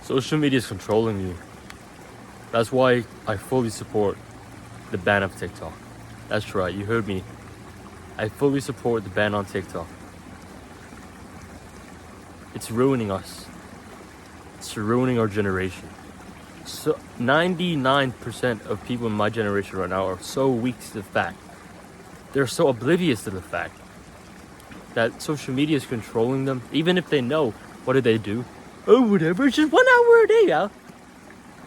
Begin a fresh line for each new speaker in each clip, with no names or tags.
Social media is controlling you. That's why I fully support the ban of TikTok. That's right, you heard me. I fully support the ban on TikTok. It's ruining us. It's ruining our generation. So 99% of people in my generation right now are so weak to the fact. They're so oblivious to the fact that social media is controlling them. Even if they know, what do? Oh, whatever, it's just 1 hour a day, yeah.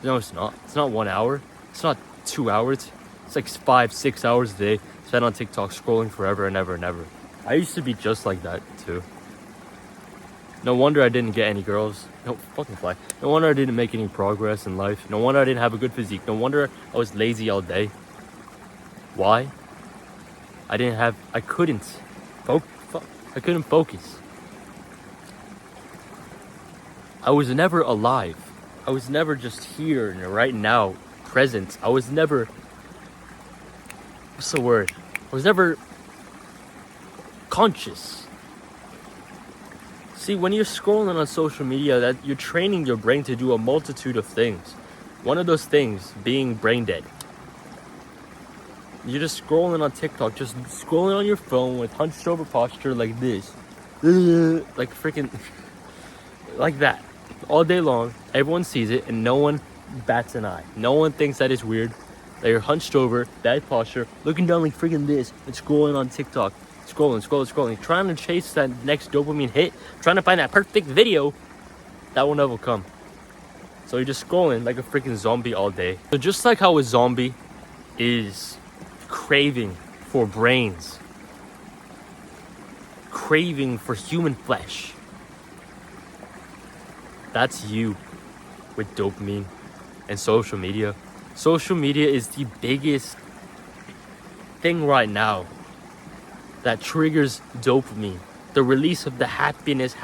No, it's not. It's not 1 hour. It's not 2 hours. It's like 5-6 hours a day spent on TikTok scrolling forever and ever and ever. I used to be just like that too. No wonder I didn't get any girls. No, fucking fly. No wonder I didn't make any progress in life. No wonder I didn't have a good physique. No wonder I was lazy all day. Why? I couldn't focus. I was never alive. I was never just here and right now, present. I was never, what's the word? I was never conscious. See, when you're scrolling on social media, that you're training your brain to do a multitude of things. One of those things being brain dead. You're just scrolling on TikTok, just scrolling on your phone with hunched over posture like this. Like freaking, like that. All day long, everyone sees it and no one bats an eye. No one thinks that is weird. That you're hunched over, bad posture, looking down like freaking this and scrolling on TikTok. Scrolling, trying to chase that next dopamine hit, trying to find that perfect video. That will never come. So you're just scrolling like a freaking zombie all day. So just like how a zombie is craving for brains, craving for human flesh, that's you with dopamine and social media. Social media is the biggest thing right now that triggers dopamine, the release of the happiness,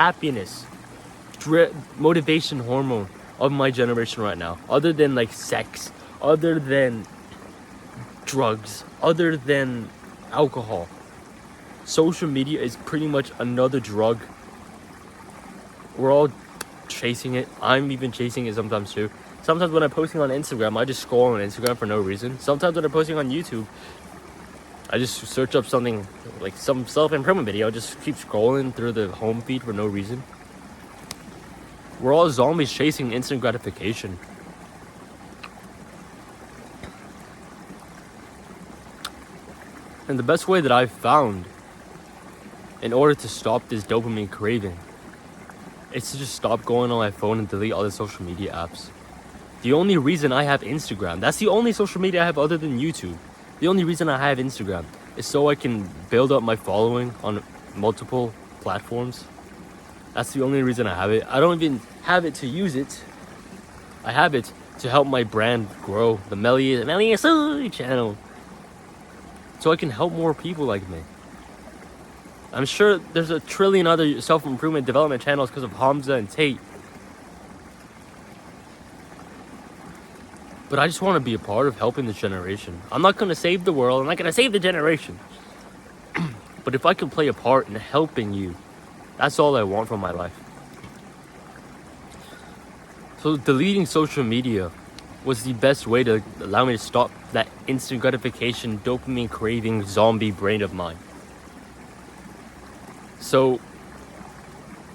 motivation hormone of my generation right now. Other than like sex, other than drugs, other than alcohol. Social media is pretty much another drug. We're all chasing it. I'm even chasing it sometimes too. Sometimes when I'm posting on Instagram, I just scroll on Instagram for no reason. Sometimes when I'm posting on YouTube, I just search up something like some self-improvement video, just keep scrolling through the home feed for no reason. We're all zombies chasing instant gratification. And the best way that I've found in order to stop this dopamine craving is to just stop going on my phone and delete all the social media apps. The only reason I have Instagram, that's the only social media I have other than YouTube. The only reason I have Instagram is so I can build up my following on multiple platforms. That's the only reason I have it. I don't even have it to use it. I have it to help my brand grow, the Melius channel, so I can help more people like me. I'm sure there's a trillion other self-improvement development channels because of Hamza and Tate. But I just want to be a part of helping this generation. I'm not going to save the world. I'm not going to save the generation. But if I can play a part in helping you, that's all I want from my life. So deleting social media was the best way to allow me to stop that instant gratification, dopamine craving, zombie brain of mine. So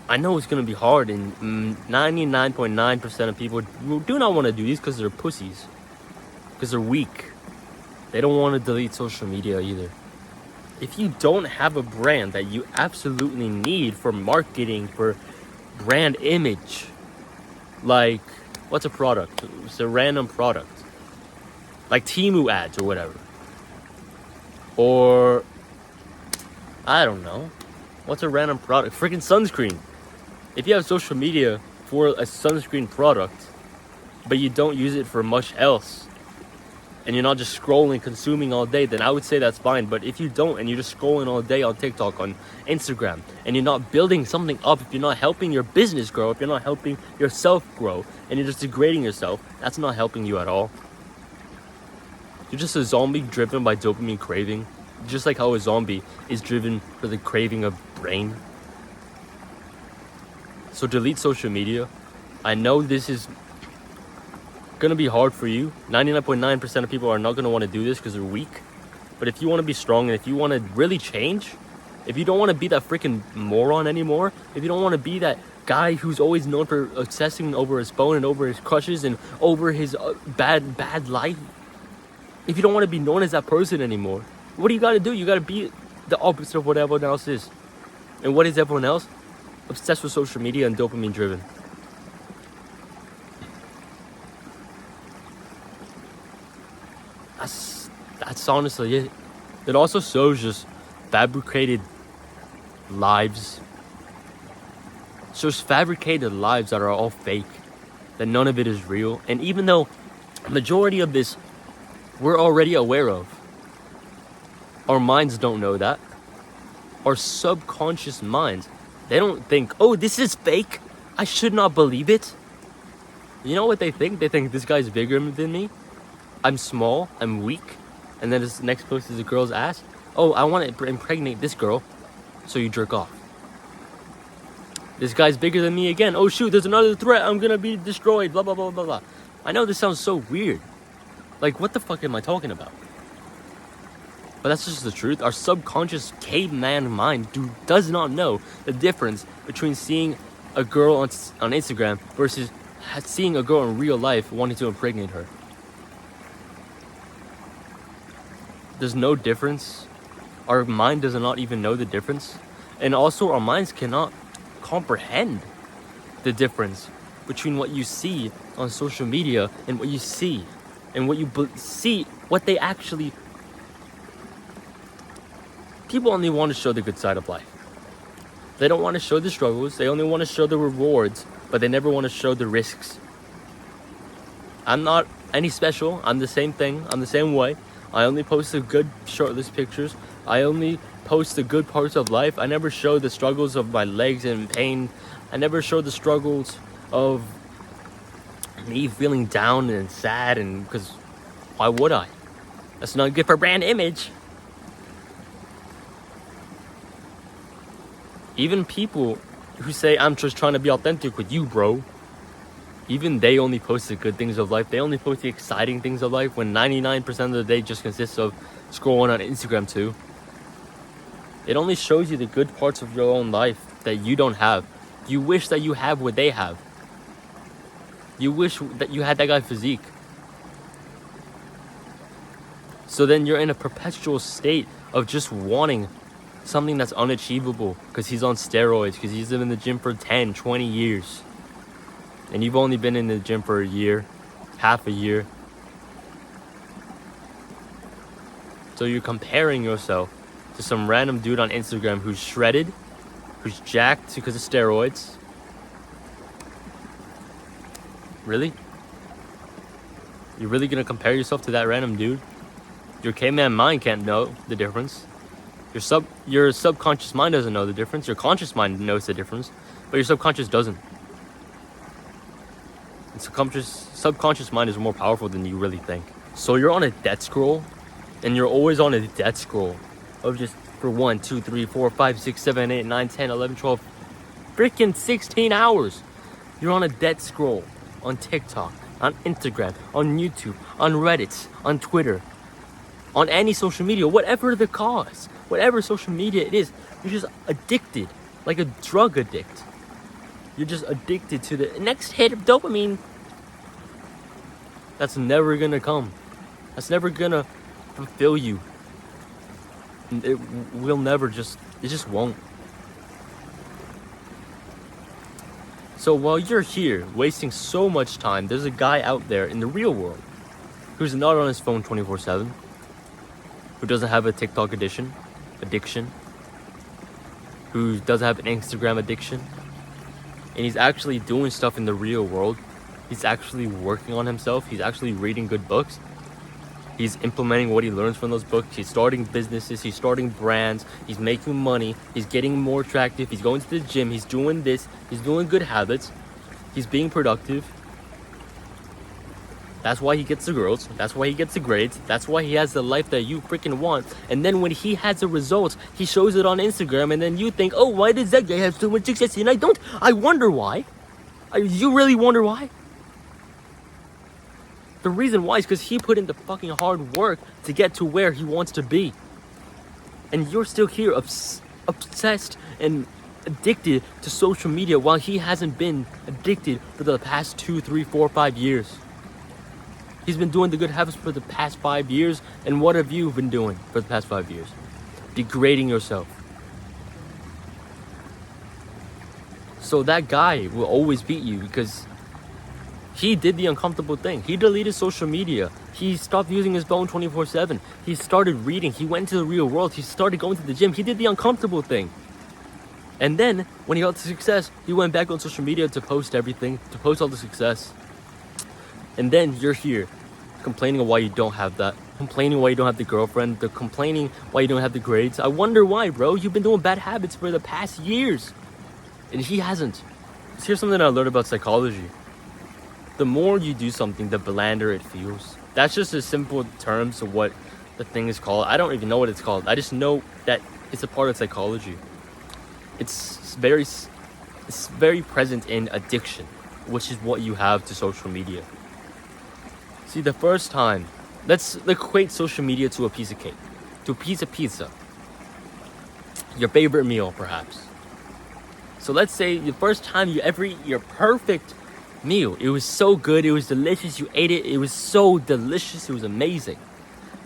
I know it's going to be hard, and 99.9% of people do not want to do these because they're pussies. Because they're weak. They don't want to delete social media either. If you don't have a brand that you absolutely need for marketing, for brand image, like, what's a product? It's a random product. Like Temu ads or whatever. Or, I don't know. What's a random product? Freaking sunscreen. If you have social media for a sunscreen product, but you don't use it for much else, and you're not just scrolling, consuming all day, then I would say that's fine. But if you don't, and you're just scrolling all day on TikTok, on Instagram, and you're not building something up, if you're not helping your business grow, if you're not helping yourself grow, and you're just degrading yourself, that's not helping you at all. You're just a zombie driven by dopamine craving, just like how a zombie is driven for the craving of brain. So delete social media. I know this is gonna be hard for you. 99.9% of people are not gonna want to do this because they're weak. But if you want to be strong and if you want to really change, if you don't want to be that freaking moron anymore, if you don't want to be that guy who's always known for obsessing over his phone and over his crushes and over his bad life, if you don't want to be known as that person anymore, what do you got to do? You got to be the opposite of what everyone else is. And what is everyone else? Obsessed with social media and dopamine driven. That's honestly it. It also shows just fabricated lives. Shows fabricated lives that are all fake. That none of it is real. And even though majority of this we're already aware of, our minds don't know that. Our subconscious minds, they don't think, oh, this is fake. I should not believe it. You know what they think? They think this guy's bigger than me. I'm small. I'm weak. And then this next post is a girl's ass. Oh, I want to impregnate this girl. So you jerk off. This guy's bigger than me again. Oh shoot, there's another threat. I'm gonna be destroyed. Blah, blah, blah, blah, blah. I know this sounds so weird. Like, what the fuck am I talking about? But that's just the truth. Our subconscious caveman mind does not know the difference between seeing a girl on Instagram versus seeing a girl in real life wanting to impregnate her. There's no difference. Our mind does not even know the difference. And also our minds cannot comprehend the difference between what you see on social media and what you see and what you see, what they actually... People only want to show the good side of life. They don't want to show the struggles. They only want to show the rewards, but they never want to show the risks. I'm not any special. I'm the same thing. I'm the same way. I only post the good shirtless pictures. I only post the good parts of life. I never show the struggles of my legs and pain. I never show the struggles of me feeling down and sad, and because why would I? That's not good for brand image. Even people who say, I'm just trying to be authentic with you, bro. Even they only post the good things of life. They only post the exciting things of life when 99% of the day just consists of scrolling on Instagram too. It only shows you the good parts of your own life that you don't have. You wish that you have what they have. You wish that you had that guy's physique. So then you're in a perpetual state of just wanting something that's unachievable because he's on steroids, because he's been in the gym for 10, 20 years. And you've only been in the gym for a year, half a year. So you're comparing yourself to some random dude on Instagram who's shredded, who's jacked because of steroids. Really? You're really gonna compare yourself to that random dude? Your caveman mind can't know the difference. Your subconscious mind doesn't know the difference. Your conscious mind knows the difference, but your subconscious doesn't. And subconscious mind is more powerful than you really think. So you're on a death scroll, and you're always on a death scroll of just for 1, 2, 3, 4, 5, 6, 7, 8, 9, 10, 11, 12, freaking 16 hours. You're on a death scroll on TikTok, on Instagram, on YouTube, on Reddit, on Twitter, on any social media, whatever the cause, whatever social media it is, you're just addicted, like a drug addict. You're just addicted to the next hit of dopamine. That's never gonna come. That's never gonna fulfill you. It just won't. So while you're here wasting so much time, there's a guy out there in the real world who's not on his phone 24/7, who doesn't have a TikTok addiction, who doesn't have an Instagram addiction, and he's actually doing stuff in the real world. He's actually working on himself. He's actually reading good books. He's implementing what he learns from those books. He's starting businesses. He's starting brands. He's making money. He's getting more attractive. He's going to the gym. He's doing this. He's doing good habits. He's being productive. That's why he gets the girls. That's why he gets the grades. That's why he has the life that you freaking want. And then when he has the results, he shows it on Instagram. And then you think, oh, why does that guy have so much success and I don't? I wonder why. You really wonder why? The reason why is because he put in the fucking hard work to get to where he wants to be. And you're still here obsessed and addicted to social media while he hasn't been addicted for the past 2, 3, 4, 5 years. He's been doing the good habits for the past 5 years. And what have you been doing for the past 5 years? Degrading yourself. So that guy will always beat you because he did the uncomfortable thing. He deleted social media. He stopped using his phone 24/7. He started reading. He went to the real world. He started going to the gym. He did the uncomfortable thing. And then, when he got the success, he went back on social media to post everything, to post all the success. And then you're here, complaining why you don't have that. Complaining why you don't have the girlfriend. Complaining why you don't have the grades. I wonder why, bro. You've been doing bad habits for the past years. And he hasn't. Here's something I learned about psychology. The more you do something, the blander it feels. That's just a simple terms of what the thing is called. I don't even know what it's called. I just know that it's a part of psychology. It's very present in addiction, which is what you have to social media. See, the first time, let's equate social media to a piece of cake, to a piece of pizza. Your favorite meal, perhaps. So let's say the first time you ever eat your perfect meal, it was so good, it was delicious, you ate it, it was so delicious, it was amazing.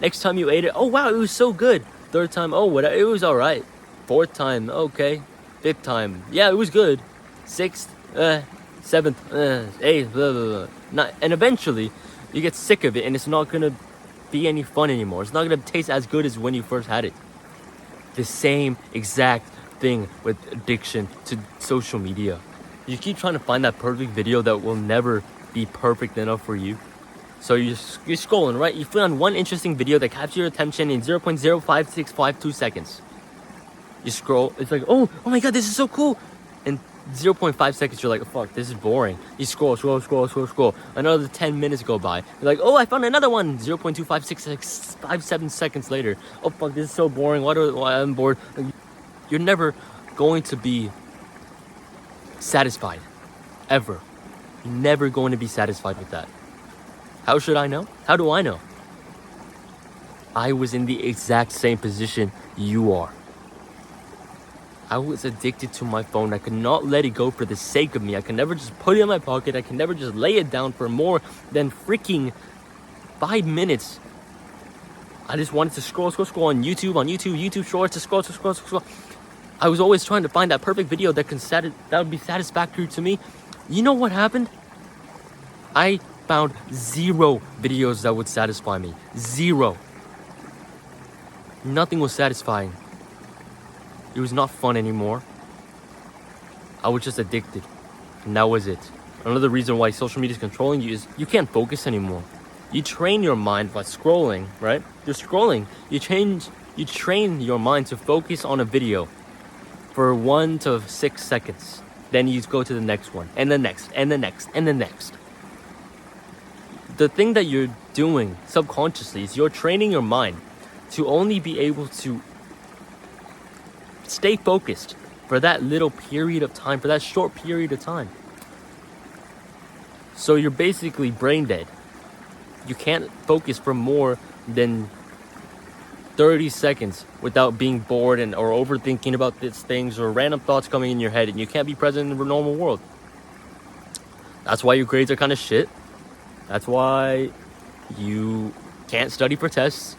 Next time you ate it, oh wow, it was so good. Third time, oh whatever, it was alright. Fourth time, okay. Fifth time, yeah, it was good. Sixth, seventh, eighth, blah, blah, blah. And eventually, you get sick of it and it's not gonna be any fun anymore. It's not gonna taste as good as when you first had it. The same exact thing with addiction to social media. You keep trying to find that perfect video that will never be perfect enough for you. So you're scrolling, right? You find one interesting video that captures your attention in 0.05652 seconds. You scroll, it's like, oh my god, this is so cool. In 0.5 seconds, you're like, fuck, this is boring. You scroll. Another 10 minutes go by. You're like, oh, I found another one. 0.25657 seconds later. Oh fuck, this is so boring. Why I'm bored. You're never going to be satisfied. Ever. You're never going to be satisfied with that. How should I know? How do I know? I was in the exact same position you are. I was addicted to my phone. I could not let it go for the sake of me. I could never just put it in my pocket. I could never just lay it down for more than freaking 5 minutes. I just wanted to scroll on YouTube Shorts, to scroll. I was always trying to find that perfect video that would be satisfactory to me. You know what happened? I found 0 videos that would satisfy me. 0. Nothing was satisfying. It was not fun anymore. I was just addicted. And that was it. Another reason why social media is controlling you is you can't focus anymore. You train your mind by scrolling, right? You're scrolling. You train your mind to focus on a video for 1 to 6 seconds. Then you go to the next one, and the next, and the next, and the next. The thing that you're doing subconsciously is you're training your mind to only be able to stay focused for that little period of time, for that short period of time. So you're basically brain dead. You can't focus for more than 30 seconds without being bored or overthinking about these things or random thoughts coming in your head, and you can't be present in the normal world. That's why your grades are kind of shit. That's why you can't study for tests.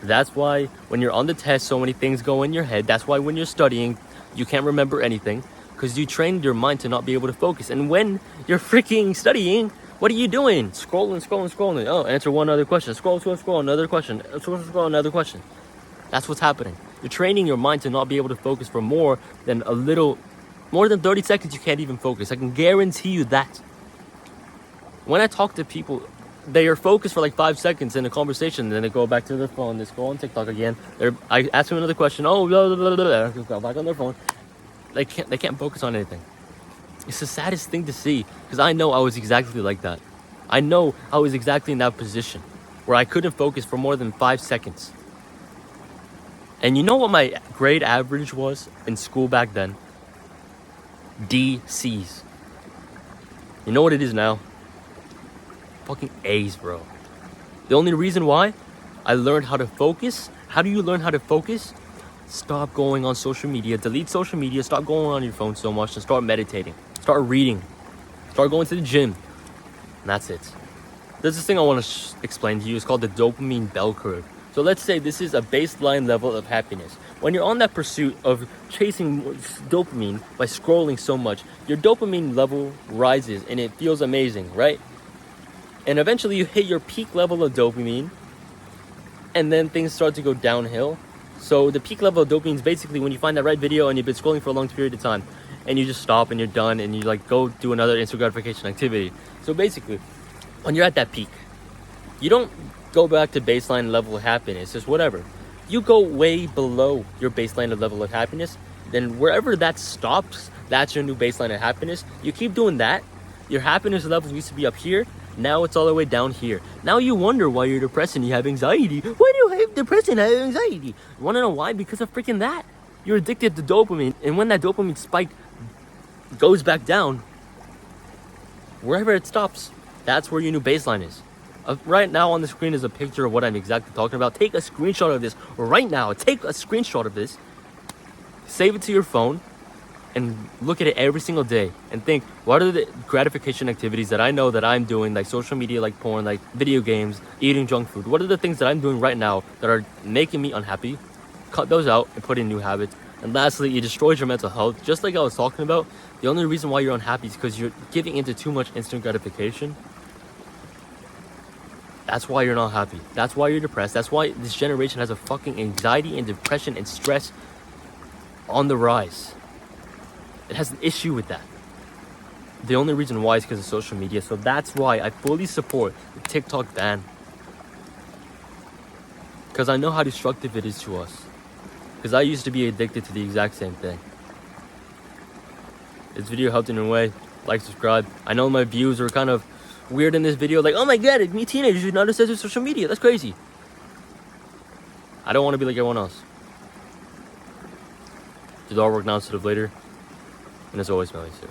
That's why when you're on the test, so many things go in your head. That's why when you're studying, you can't remember anything because you trained your mind to not be able to focus. And when you're freaking studying, what are you doing? Scrolling. Oh, answer one other question. Scroll, another question. Scroll, another question. That's what's happening. You're training your mind to not be able to focus for more than 30 seconds. You can't even focus. I can guarantee you that. When I talk to people, they are focused for like 5 seconds in a conversation, then they go back to their phone, they scroll on TikTok again. I ask them another question, blah, blah, blah, blah, go back on their phone. They can't focus on anything. It's the saddest thing to see, because I know I was exactly like that. I know I was exactly in that position, where I couldn't focus for more than 5 seconds. And you know what my grade average was in school back then? D, C's. You know what it is now? Fucking A's, bro. The only reason why I learned how to focus. How do you learn how to focus? Stop going on social media. Delete social media. Stop going on your phone so much and start meditating. Start reading. Start going to the gym. And that's it. There's this thing I want to explain to you. It's called the dopamine bell curve. So let's say this is a baseline level of happiness. When you're on that pursuit of chasing dopamine by scrolling so much, your dopamine level rises and it feels amazing, right? And eventually you hit your peak level of dopamine and then things start to go downhill. So the peak level of dopamine is basically when you find that right video and you've been scrolling for a long period of time and you just stop and you're done and you like go do another instant gratification activity. So basically, when you're at that peak, you don't go back to baseline level of happiness, just whatever. You go way below your baseline level of happiness, then wherever that stops, that's your new baseline of happiness. You keep doing that, your happiness level used to be up here, now it's all the way down here. Now you wonder why you're depressed and you have anxiety. Why do you have depression and have anxiety? You wanna know why? Because of freaking that. You're addicted to dopamine, and when that dopamine spike goes back down, wherever it stops, that's where your new baseline is. Right now on the screen is a picture of what I'm exactly talking about. Take a screenshot of this right now. Take a screenshot of this. Save it to your phone and look at it every single day and think, what are the gratification activities that I know that I'm doing, like social media, like porn, like video games, eating junk food? What are the things that I'm doing right now that are making me unhappy? Cut those out and put in new habits. And lastly, it destroys your mental health. Just like I was talking about, the only reason why you're unhappy is because you're giving into too much instant gratification. That's why you're not happy. That's why you're depressed. That's why this generation has a fucking anxiety and depression and stress on the rise. It has an issue with that. The only reason why is because of social media. So that's why I fully support the TikTok ban. Because I know how destructive it is to us. Because I used to be addicted to the exact same thing. This video helped in a way. Like, subscribe. I know my views were kind of weird in this video, like, oh my god, me teenagers should not access social media. That's crazy. I don't want to be like everyone else. Do all work now instead of later. And as always, smelly too.